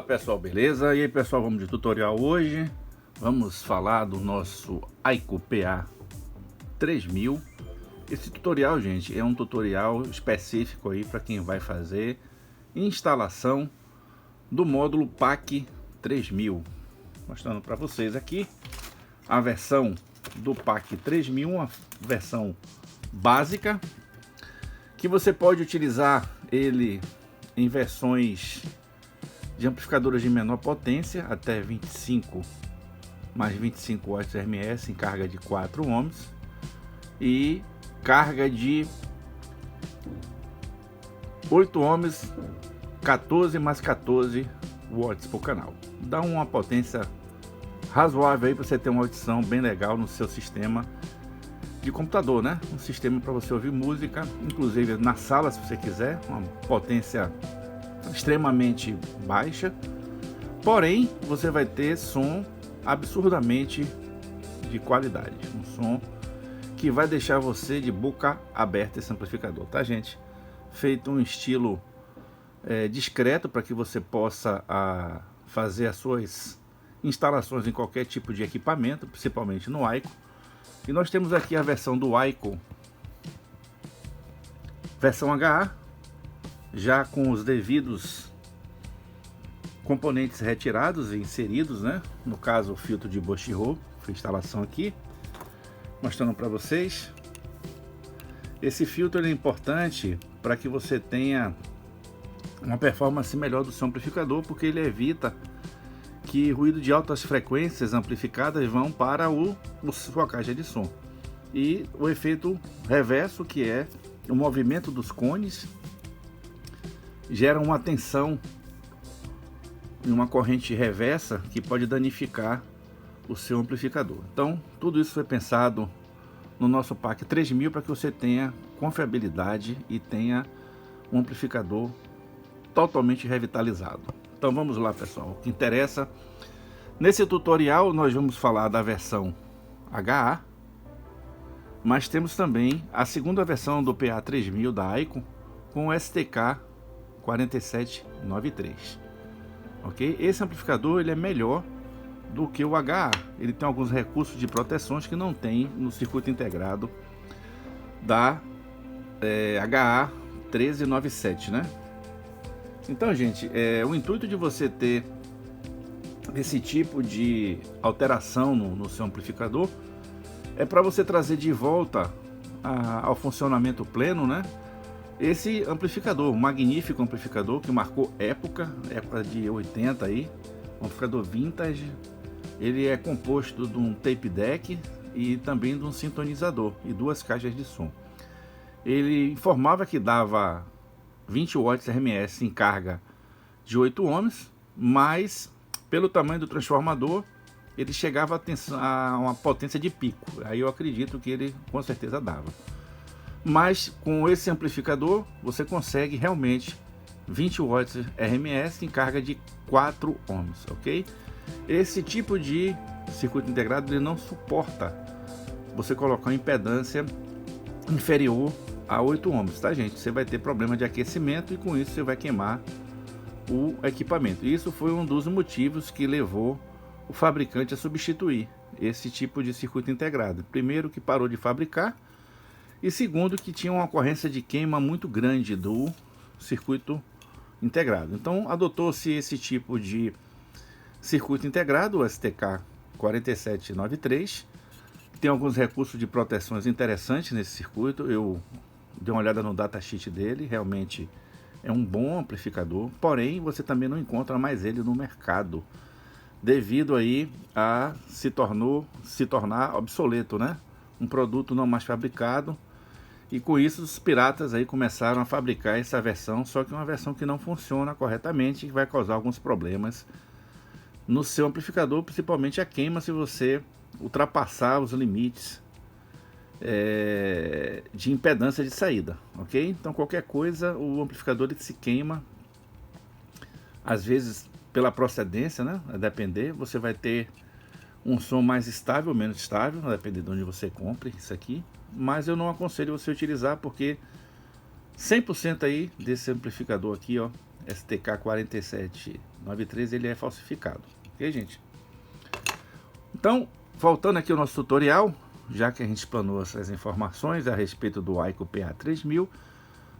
Fala pessoal, beleza? E aí pessoal, vamos de tutorial hoje. Vamos falar do nosso Aico PA 3000. Esse tutorial, gente, é um tutorial específico aí para quem vai fazer instalação do módulo PAC 3000. Mostrando para vocês aqui a versão do PAC 3000, uma versão básica, que você pode utilizar ele em versões de amplificadores de menor potência, até 25 mais 25 watts RMS em carga de 4 ohms e carga de 8 ohms, 14 mais 14 watts por canal. Dá uma potência razoável aí para você ter uma audição bem legal no seu sistema de computador, né? Um sistema para você ouvir música, inclusive na sala, se você quiser, uma potência extremamente baixa, porém você vai ter som absurdamente de qualidade, um som que vai deixar você de boca aberta esse amplificador, tá gente? Feito um estilo discreto para que você possa fazer as suas instalações em qualquer tipo de equipamento, principalmente no Aico. E nós temos aqui a versão do Aico versão HA, já com os devidos componentes retirados e inseridos, né? No caso o filtro de Bushiroad, foi instalação aqui, mostrando para vocês. Esse filtro é importante para que você tenha uma performance melhor do seu amplificador, porque ele evita que ruído de altas frequências amplificadas vão para sua caixa de som. E o efeito reverso, que é o movimento dos cones, gera uma tensão e uma corrente reversa que pode danificar o seu amplificador. Então, tudo isso foi pensado no nosso PAC 3000 para que você tenha confiabilidade e tenha um amplificador totalmente revitalizado. Então vamos lá pessoal, o que interessa nesse tutorial, nós vamos falar da versão HA, mas temos também a segunda versão do PA 3000 da Aico com o STK 4793, ok? Esse amplificador ele é melhor do que o HA, ele tem alguns recursos de proteções que não tem no circuito integrado da HA 1397, né? Então gente, o intuito de você ter esse tipo de alteração no seu amplificador é para você trazer de volta ao funcionamento pleno, né? Esse amplificador, um magnífico amplificador que marcou época de 80 aí, um amplificador vintage. Ele é composto de um tape deck e também de um sintonizador e duas caixas de som. Ele informava que dava 20 watts RMS em carga de 8 ohms, mas pelo tamanho do transformador ele chegava a uma potência de pico. Aí eu acredito que ele com certeza dava. Mas com esse amplificador você consegue realmente 20 watts RMS em carga de 4 ohms, ok? Esse tipo de circuito integrado ele não suporta você colocar uma impedância inferior a 8 ohms, tá gente? Você vai ter problema de aquecimento e com isso você vai queimar o equipamento. Isso foi um dos motivos que levou o fabricante a substituir esse tipo de circuito integrado. Primeiro, que parou de fabricar, e segundo, que tinha uma ocorrência de queima muito grande do circuito integrado. Então adotou-se esse tipo de circuito integrado, o STK 4793. Tem alguns recursos de proteções interessantes nesse circuito. Eu dei uma olhada no datasheet dele, realmente é um bom amplificador, porém você também não encontra mais ele no mercado, devido aí a se tornar obsoleto, né? Um produto não mais fabricado. E com isso os piratas aí começaram a fabricar essa versão, só que uma versão que não funciona corretamente e vai causar alguns problemas no seu amplificador, principalmente a queima se você ultrapassar os limites de impedância de saída, ok? Então qualquer coisa o amplificador ele se queima, às vezes pela procedência, né? A depender, você vai ter um som mais estável, menos estável, a depender de onde você compre isso aqui. Mas eu não aconselho você utilizar porque 100% aí desse amplificador aqui, ó, STK 4793 ele é falsificado, ok, gente? Então, voltando aqui ao nosso tutorial, já que a gente explanou essas informações a respeito do Aico PA3000,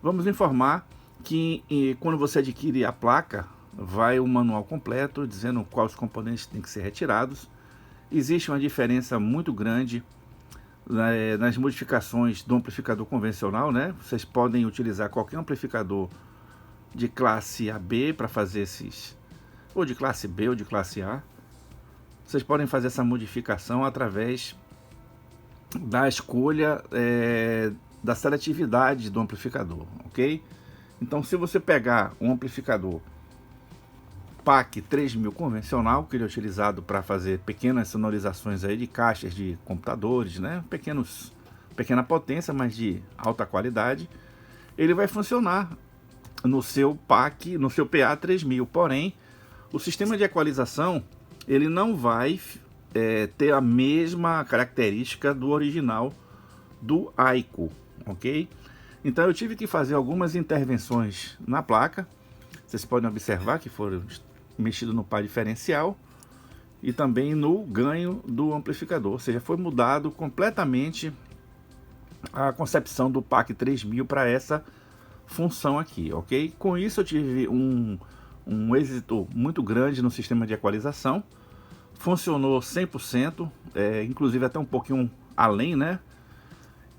vamos informar que quando você adquire a placa, vai o manual completo dizendo quais componentes têm que ser retirados. Existe uma diferença muito grande nas modificações do amplificador convencional, né? Vocês podem utilizar qualquer amplificador de classe AB para fazer esses, ou de classe B ou de classe A. Vocês podem fazer essa modificação através da escolha da seletividade do amplificador, ok? Então, se você pegar um amplificador PAC 3000 convencional, que ele é utilizado para fazer pequenas sonorizações aí de caixas de computadores, né? Pequena potência, mas de alta qualidade, ele vai funcionar no seu PAC, no seu PA 3000. Porém, o sistema de equalização ele não vai ter a mesma característica do original do Aico, ok? Então eu tive que fazer algumas intervenções na placa. Vocês podem observar que foram mexido no par diferencial e também no ganho do amplificador, ou seja, foi mudado completamente a concepção do PAC 3000 para essa função aqui, ok? Com isso eu tive um êxito muito grande no sistema de equalização, funcionou 100%, inclusive até um pouquinho além, né?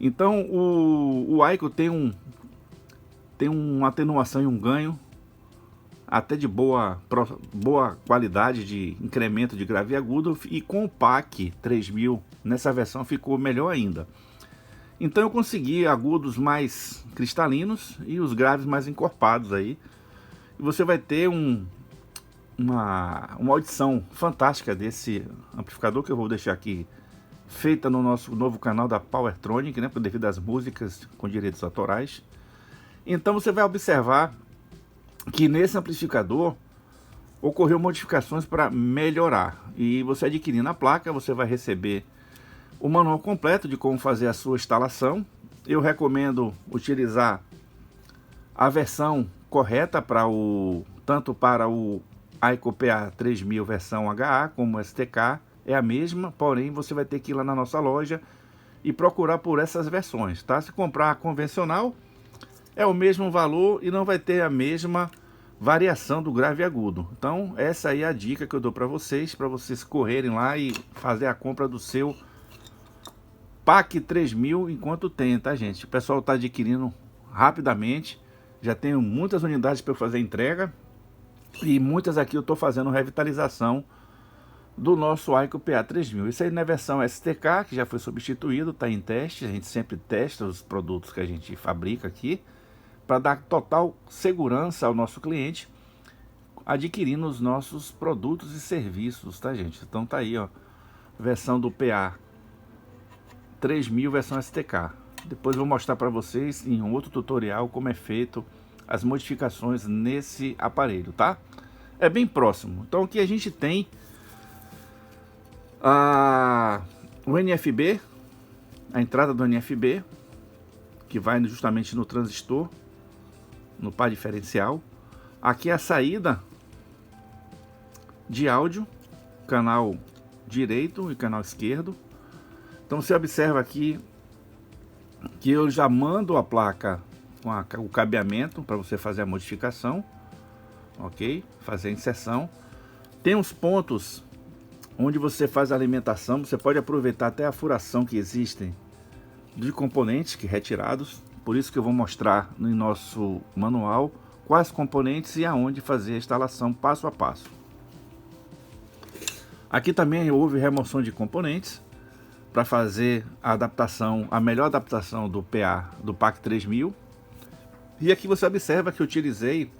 Então o Aico tem uma atenuação e um ganho até de boa qualidade de incremento de grave e agudo, e com o PAC 3000 nessa versão ficou melhor ainda. Então eu consegui agudos mais cristalinos e os graves mais encorpados aí. E você vai ter uma audição fantástica desse amplificador, que eu vou deixar aqui feita no nosso novo canal da Powertronic, né, devido às músicas com direitos autorais. Então você vai observar que nesse amplificador ocorreu modificações para melhorar, e você adquirindo a placa, você vai receber o manual completo de como fazer a sua instalação. Eu recomendo utilizar a versão correta tanto para o Aico PA 3000 versão HA como STK, é a mesma, porém você vai ter que ir lá na nossa loja e procurar por essas versões, tá? Se comprar a convencional, é o mesmo valor e não vai ter a mesma variação do grave e agudo. Então essa aí é a dica que eu dou para vocês correrem lá e fazer a compra do seu PAC 3000 enquanto tem, tá, gente? O pessoal está adquirindo rapidamente, já tenho muitas unidades para fazer entrega, e muitas aqui eu estou fazendo revitalização do nosso Aico PA 3000. Isso aí na versão STK, que já foi substituído, está em teste. A gente sempre testa os produtos que a gente fabrica aqui, para dar total segurança ao nosso cliente adquirindo os nossos produtos e serviços, tá, gente? Então tá aí, ó, versão do PA 3000 versão STK. Depois eu vou mostrar para vocês em um outro tutorial como é feito as modificações nesse aparelho, tá? É bem próximo. Então aqui a gente tem o NFB, a entrada do NFB, que vai justamente no transistor, no par diferencial. Aqui é a saída de áudio, canal direito e canal esquerdo. Então você observa aqui que eu já mando a placa com o cabeamento para você fazer a modificação, ok? Fazer a inserção. Tem uns pontos onde você faz a alimentação, você pode aproveitar até a furação que existem de componentes que retirados. Por isso que eu vou mostrar no nosso manual quais componentes e aonde fazer a instalação passo a passo. Aqui também houve remoção de componentes para fazer a adaptação, a melhor adaptação do PA do PAC 3000. E aqui você observa que eu utilizei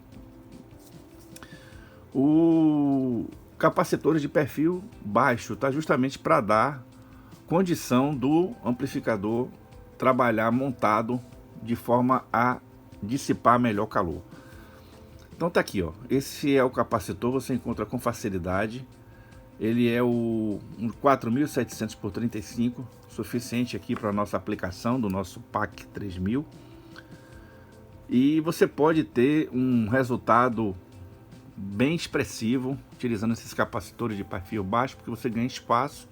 o capacitores de perfil baixo, tá? Justamente para dar condição do amplificador trabalhar montado de forma a dissipar melhor calor. Então tá aqui, ó, esse é o capacitor, você encontra com facilidade. Ele é um 4700 por 35, suficiente aqui para nossa aplicação do nosso PAC 3000. e você pode ter um resultado bem expressivo utilizando esses capacitores de perfil baixo, porque você ganha espaço.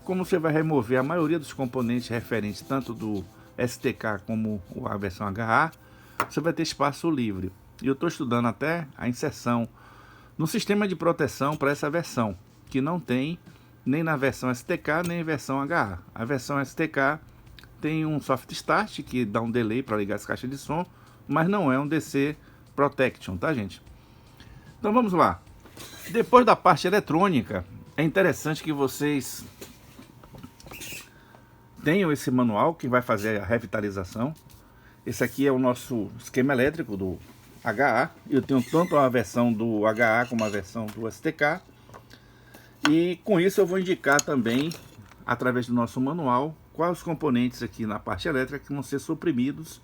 Como você vai remover a maioria dos componentes referentes tanto do STK como a versão HA, você vai ter espaço livre. E eu estou estudando até a inserção no sistema de proteção para essa versão, que não tem nem na versão STK nem na versão HA. A versão STK tem um soft start que dá um delay para ligar as caixas de som, mas não é um DC Protection, tá, gente? Então vamos lá. Depois da parte eletrônica, é interessante que vocês tenham esse manual que vai fazer a revitalização. Esse aqui é o nosso esquema elétrico do HA. Eu tenho tanto a versão do HA como a versão do STK. E com isso eu vou indicar também, através do nosso manual, quais os componentes aqui na parte elétrica que vão ser suprimidos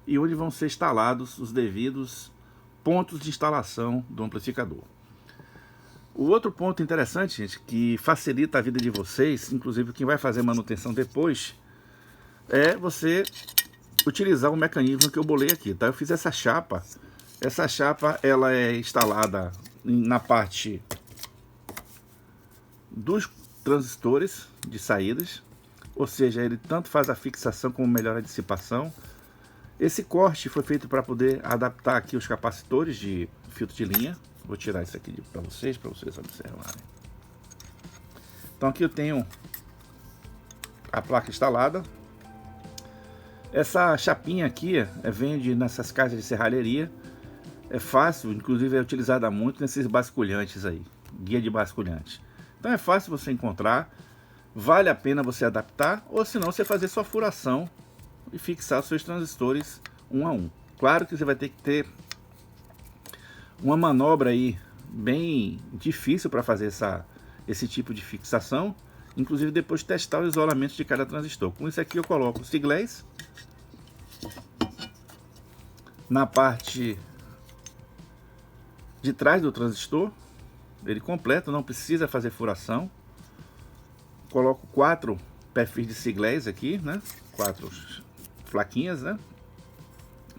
e onde vão ser instalados os devidos pontos de instalação do amplificador. O outro ponto interessante, gente, que facilita a vida de vocês, inclusive quem vai fazer manutenção depois, é você utilizar o mecanismo que eu bolei aqui, tá? Eu fiz essa chapa. Essa chapa, ela é instalada na parte dos transistores de saídas, ou seja, ele tanto faz a fixação como melhora a dissipação. Esse corte foi feito para poder adaptar aqui os capacitores de filtro de linha. Vou tirar isso aqui para vocês observarem. Então aqui eu tenho a placa instalada. Essa chapinha aqui vende nessas casas de serralheria. É fácil, inclusive é utilizada muito nesses basculhantes aí, guia de basculhante. Então é fácil você encontrar, vale a pena você adaptar, ou se não você fazer sua furação e fixar os seus transistores um a um. Claro que você vai ter que ter uma manobra aí bem difícil para fazer esse tipo de fixação, inclusive depois testar o isolamento de cada transistor. Com isso aqui eu coloco os siglés na parte de trás do transistor, ele completo, não precisa fazer furação. Coloco 4 perfis de siglés aqui, né? 4 flaquinhas, né?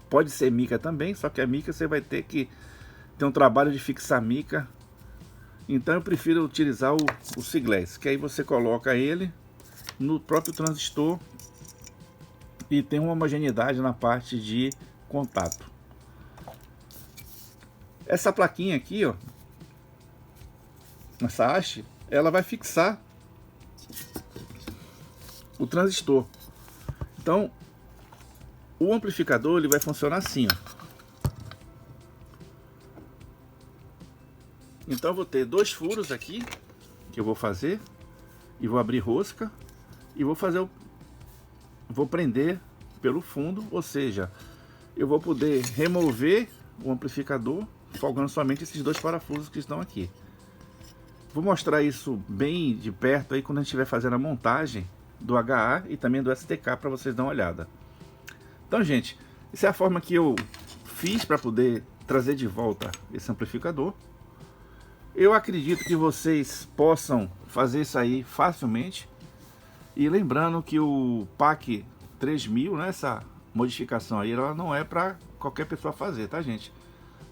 Pode ser mica também, só que a mica você vai ter que ter um trabalho de fixar mica. Então eu prefiro utilizar o siglés, que aí você coloca ele no próprio transistor e tem uma homogeneidade na parte de contato. Essa plaquinha aqui, ó, essa haste, ela vai fixar o transistor. Então o amplificador ele vai funcionar assim, ó. Então eu vou ter 2 furos aqui que eu vou fazer e vou abrir rosca e vou prender pelo fundo, ou seja, eu vou poder remover o amplificador folgando somente esses 2 parafusos que estão aqui. Vou mostrar isso bem de perto aí quando a gente estiver fazendo a montagem do HA e também do STK para vocês dar uma olhada. Então, gente, essa é a forma que eu fiz para poder trazer de volta esse amplificador. Eu acredito que vocês possam fazer isso aí facilmente. E lembrando que o PAC 3000, né, essa modificação aí, ela não é para qualquer pessoa fazer, tá, gente?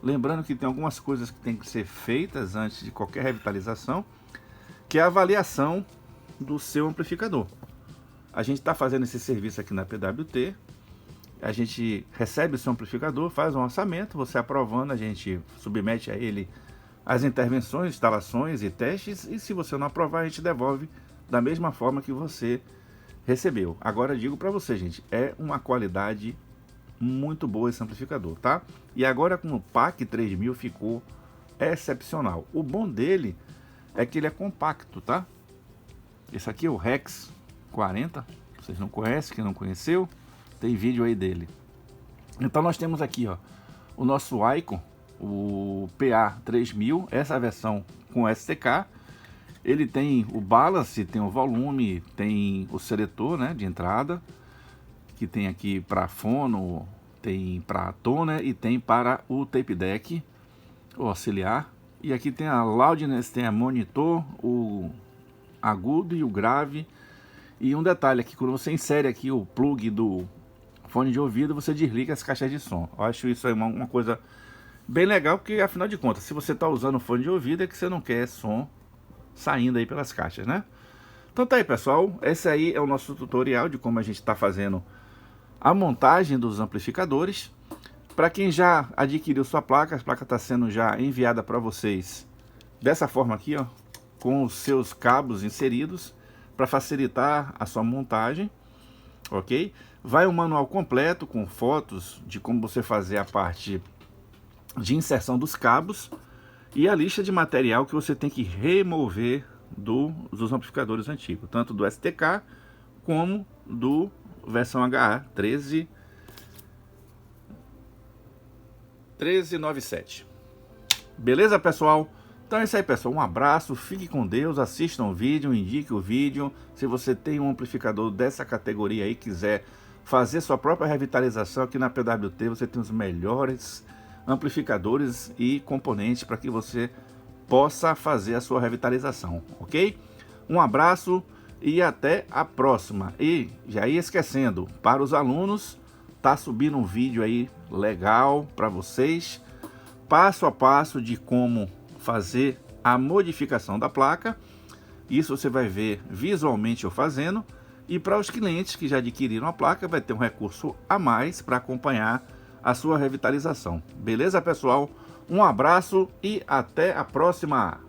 Lembrando que tem algumas coisas que tem que ser feitas antes de qualquer revitalização, que é a avaliação do seu amplificador. A gente está fazendo esse serviço aqui na PWT. A gente recebe o seu amplificador, faz um orçamento, você aprovando, a gente submete a ele as intervenções, instalações e testes, e se você não aprovar, a gente devolve da mesma forma que você recebeu. Agora eu digo para você, gente, é uma qualidade muito boa esse amplificador, tá? E agora com o PAC 3000 ficou excepcional. O bom dele é que ele é compacto, tá? Esse aqui é o Rex 40, vocês não conhecem, quem não conheceu, tem vídeo aí dele. Então nós temos aqui, ó, o nosso Icon, o PA 3000, essa versão com STK. Ele tem o balance, tem o volume, tem o seletor, né, de entrada, que tem aqui para fono, tem para toner e tem para o tape deck, o auxiliar. E aqui tem a loudness, tem a monitor, o agudo e o grave. E um detalhe aqui, quando você insere aqui o plug do fone de ouvido, você desliga as caixas de som. Eu acho isso aí uma coisa bem legal, porque afinal de contas, se você está usando fone de ouvido, é que você não quer som saindo aí pelas caixas, né? Então tá aí, pessoal, esse aí é o nosso tutorial de como a gente está fazendo a montagem dos amplificadores. Para quem já adquiriu sua placa, a placa está sendo já enviada para vocês dessa forma aqui, ó, com os seus cabos inseridos para facilitar a sua montagem, ok? Vai um manual completo com fotos de como você fazer a parte de inserção dos cabos e a lista de material que você tem que remover dos amplificadores antigos, tanto do STK como do versão HA 1397. Beleza, pessoal? Então é isso aí, pessoal. Um abraço, fique com Deus, assistam o vídeo, indique o vídeo. Se você tem um amplificador dessa categoria aí, quiser fazer sua própria revitalização, aqui na PWT você tem os melhores amplificadores e componentes para que você possa fazer a sua revitalização, ok? Um abraço e até a próxima. E já ia esquecendo, para os alunos, tá subindo um vídeo aí legal para vocês, passo a passo de como fazer a modificação da placa. Isso você vai ver visualmente eu fazendo, e para os clientes que já adquiriram a placa vai ter um recurso a mais para acompanhar a sua revitalização. Beleza, pessoal? Um abraço e até a próxima!